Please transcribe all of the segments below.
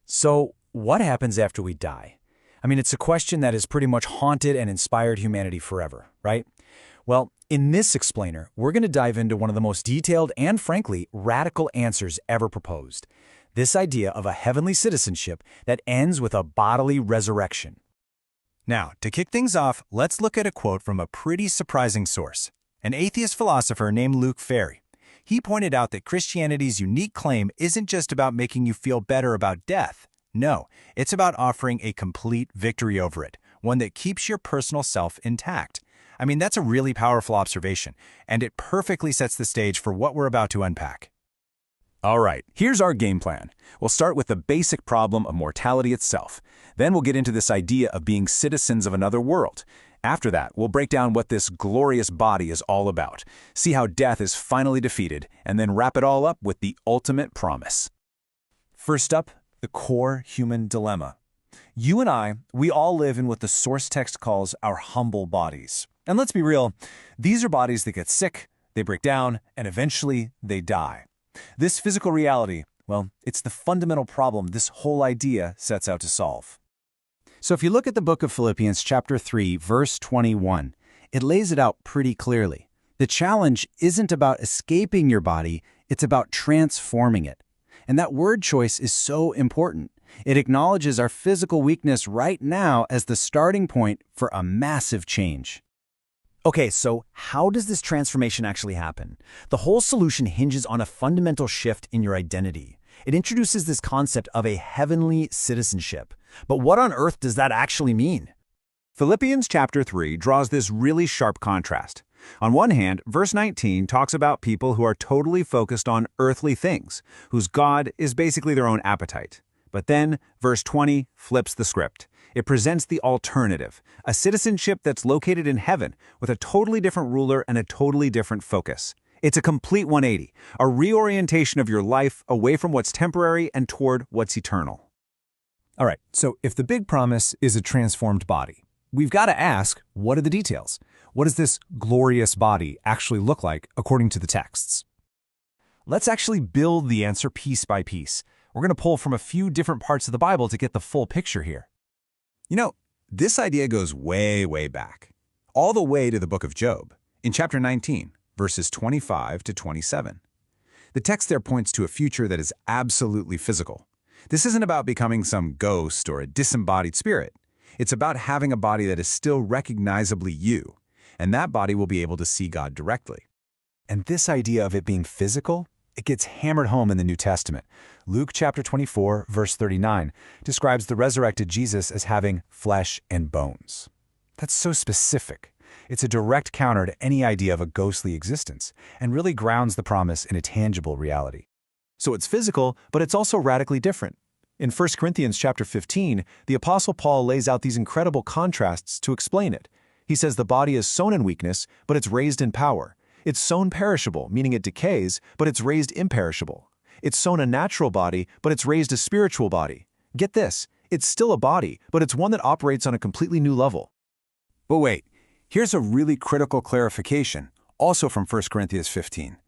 So, what happens after we die? I mean, it's a question that has pretty much haunted and inspired humanity forever, right? Well, in this explainer, we're going to dive into one of the most detailed and, frankly, radical answers ever proposed. This idea of a heavenly citizenship that ends with a bodily resurrection. Now, to kick things off, let's look at a quote from a pretty surprising source, an atheist philosopher named Luke Ferry. He pointed out that Christianity's unique claim isn't just about making you feel better about death. No, it's about offering a complete victory over it, one that keeps your personal self intact. I mean, that's a really powerful observation, and it perfectly sets the stage for what we're about to unpack. All right, here's our game plan. We'll start with the basic problem of mortality itself. Then we'll get into this idea of being citizens of another world. After that, we'll break down what this glorious body is all about, see how death is finally defeated, and then wrap it all up with the ultimate promise. First up, the core human dilemma. You and I, we all live in what the source text calls our humble bodies. And let's be real, these are bodies that get sick, they break down, and eventually they die. This physical reality, well, it's the fundamental problem this whole idea sets out to solve. So if you look at the book of Philippians chapter 3, verse 21, it lays it out pretty clearly. The challenge isn't about escaping your body, it's about transforming it. And that word choice is so important. It acknowledges our physical weakness right now as the starting point for a massive change. Okay, so how does this transformation actually happen? The whole solution hinges on a fundamental shift in your identity. It introduces this concept of a heavenly citizenship. But what on earth does that actually mean? Philippians chapter 3 draws this really sharp contrast. On one hand, verse 19 talks about people who are totally focused on earthly things, whose God is basically their own appetite. But then, verse 20 flips the script. It presents the alternative, a citizenship that's located in heaven with a totally different ruler and a totally different focus. It's a complete 180, a reorientation of your life away from what's temporary and toward what's eternal. All right, so if the big promise is a transformed body, we've got to ask, what are the details? What does this glorious body actually look like according to the texts? Let's actually build the answer piece by piece. We're going to pull from a few different parts of the Bible to get the full picture here. You know, this idea goes way, way back, all the way to the book of Job, in chapter 19, verses 25 to 27. The text there points to a future that is absolutely physical. This isn't about becoming some ghost or a disembodied spirit. It's about having a body that is still recognizably you, and that body will be able to see God directly. And this idea of it being physical, it gets hammered home in the New Testament. Luke chapter 24, verse 39, describes the resurrected Jesus as having flesh and bones. That's so specific. It's a direct counter to any idea of a ghostly existence, and really grounds the promise in a tangible reality. So it's physical, but it's also radically different. In 1 Corinthians chapter 15, the Apostle Paul lays out these incredible contrasts to explain it. He says the body is sown in weakness, but it's raised in power. It's sown perishable, meaning it decays, but it's raised imperishable. It's sown a natural body, but it's raised a spiritual body. Get this, it's still a body, but it's one that operates on a completely new level. But wait, here's a really critical clarification, also from 1 Corinthians 15.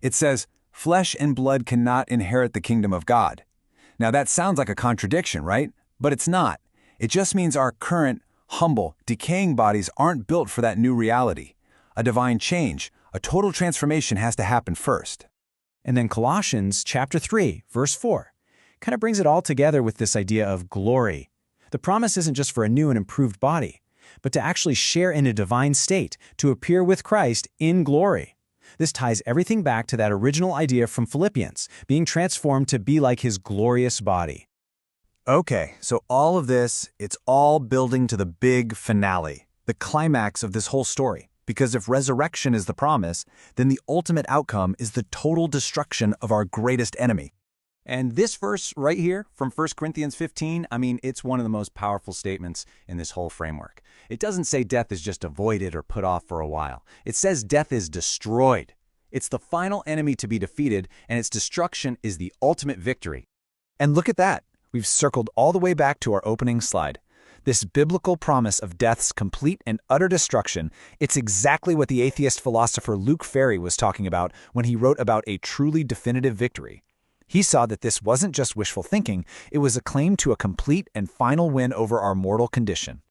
It says, flesh and blood cannot inherit the kingdom of God. Now that sounds like a contradiction, right? But it's not. It just means our current, humble, decaying bodies aren't built for that new reality. A divine change, a total transformation has to happen first. And then Colossians chapter 3, verse 4, kind of brings it all together with this idea of glory. The promise isn't just for a new and improved body, but to actually share in a divine state, to appear with Christ in glory. This ties everything back to that original idea from Philippians, being transformed to be like his glorious body. Okay, so all of this, it's all building to the big finale, the climax of this whole story. Because if resurrection is the promise, then the ultimate outcome is the total destruction of our greatest enemy. And this verse right here from 1 Corinthians 15, I mean, it's one of the most powerful statements in this whole framework. It doesn't say death is just avoided or put off for a while. It says death is destroyed. It's the final enemy to be defeated, and its destruction is the ultimate victory. And look at that. We've circled all the way back to our opening slide. This biblical promise of death's complete and utter destruction, it's exactly what the atheist philosopher Luke Ferry was talking about when he wrote about a truly definitive victory. He saw that this wasn't just wishful thinking, it was a claim to a complete and final win over our mortal condition.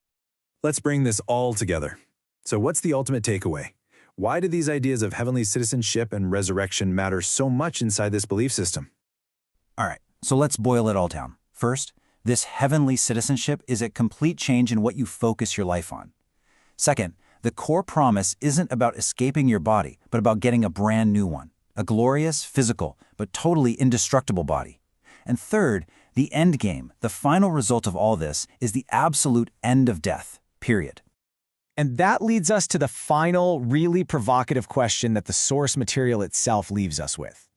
Let's bring this all together. So what's the ultimate takeaway? Why do these ideas of heavenly citizenship and resurrection matter so much inside this belief system? All right, so let's boil it all down. First, this heavenly citizenship is a complete change in what you focus your life on. Second, the core promise isn't about escaping your body, but about getting a brand new one, a glorious, physical, but totally indestructible body. And third, the end game, the final result of all this, is the absolute end of death, period. And that leads us to the final, really provocative question that the source material itself leaves us with.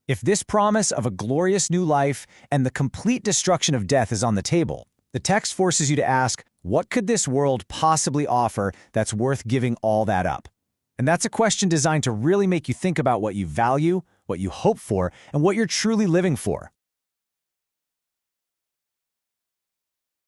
If this promise of a glorious new life and the complete destruction of death is on the table, the text forces you to ask, what could this world possibly offer that's worth giving all that up? And that's a question designed to really make you think about what you value, what you hope for, and what you're truly living for.